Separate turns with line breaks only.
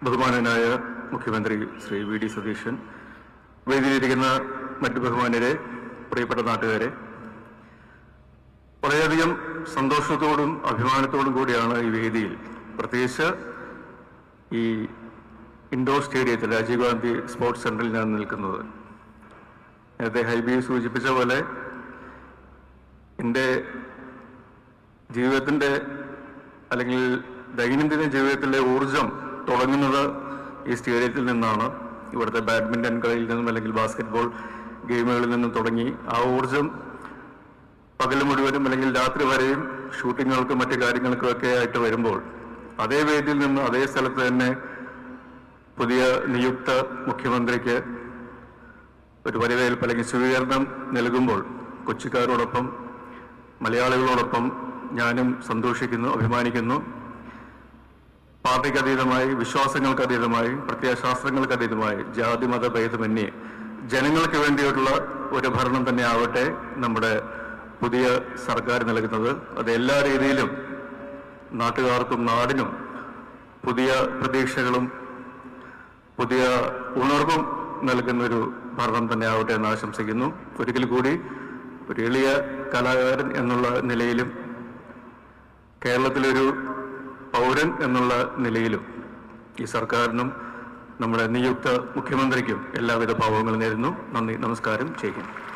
ബഹുമാനനായ മുഖ്യമന്ത്രി Shri V D Satheesan, വേദിയിലിരിക്കുന്ന മറ്റു ബഹുമാനരെ, പ്രിയപ്പെട്ട നാട്ടുകാരെ, വളരെയധികം സന്തോഷത്തോടും അഭിമാനത്തോടും കൂടിയാണ് ഈ വേദിയിൽ, പ്രത്യേകിച്ച് ഈ ഇൻഡോർ സ്റ്റേഡിയത്തിൽ രാജീവ് ഗാന്ധി സ്പോർട്സ് സെന്ററിൽ ഞാൻ നിൽക്കുന്നത്. നേരത്തെ ഹൈബി സൂചിപ്പിച്ച പോലെ എൻ്റെ ജീവിതത്തിൻ്റെ അല്ലെങ്കിൽ ദൈനംദിന ജീവിതത്തിലെ ഊർജം തുടങ്ങുന്നത് ഈ സ്റ്റേഡിയത്തിൽ നിന്നാണ്. ഇവിടുത്തെ ബാഡ്മിൻ്റൺ കളിയിൽ നിന്നും അല്ലെങ്കിൽ ബാസ്കറ്റ്ബോൾ ഗെയിമുകളിൽ നിന്നും തുടങ്ങി ആ ഊർജം പകൽ മുഴുവനും അല്ലെങ്കിൽ രാത്രി വരെയും ഷൂട്ടിങ്ങുകൾക്കും മറ്റു കാര്യങ്ങൾക്കും ഒക്കെ ആയിട്ട് വരുമ്പോൾ അതേ വേദിയിൽ നിന്ന് അതേ സ്ഥലത്ത് തന്നെ പുതിയ നിയുക്ത മുഖ്യമന്ത്രിക്ക് ഒരു വരവേൽപ്പ് അല്ലെങ്കിൽ സ്വീകരണം നൽകുമ്പോൾ കൊച്ചിക്കാരോടൊപ്പം മലയാളികളോടൊപ്പം ഞാനും സന്തോഷിക്കുന്നു, അഭിമാനിക്കുന്നു. പാർട്ടിക്കതീതമായി, വിശ്വാസങ്ങൾക്കതീതമായി, പ്രത്യയശാസ്ത്രങ്ങൾക്കതീതമായി, ജാതി മത ഭേദമന്യേ ജനങ്ങൾക്ക് വേണ്ടിയിട്ടുള്ള ഒരു ഭരണം തന്നെ ആവട്ടെ നമ്മുടെ പുതിയ സർക്കാർ നൽകുന്നത്. അത് എല്ലാ രീതിയിലും നാട്ടുകാർക്കും നാടിനും പുതിയ പ്രതീക്ഷകളും പുതിയ ഉണർവും നൽകുന്നൊരു ഭരണം തന്നെ ആവട്ടെ എന്ന് ആശംസിക്കുന്നു. ഒരിക്കൽ കൂടി ഒരു എളിയ കലാകാരൻ എന്നുള്ള നിലയിലും കേരളത്തിലൊരു പൗരൻ എന്നുള്ള നിലയിലും ഈ സർക്കാരിനും നമ്മുടെ നിയുക്ത മുഖ്യമന്ത്രിക്കും എല്ലാവിധ ഭാവങ്ങളും നേരുന്നു. നന്ദി, നമസ്കാരം, ജയ് ഹിന്ദ്.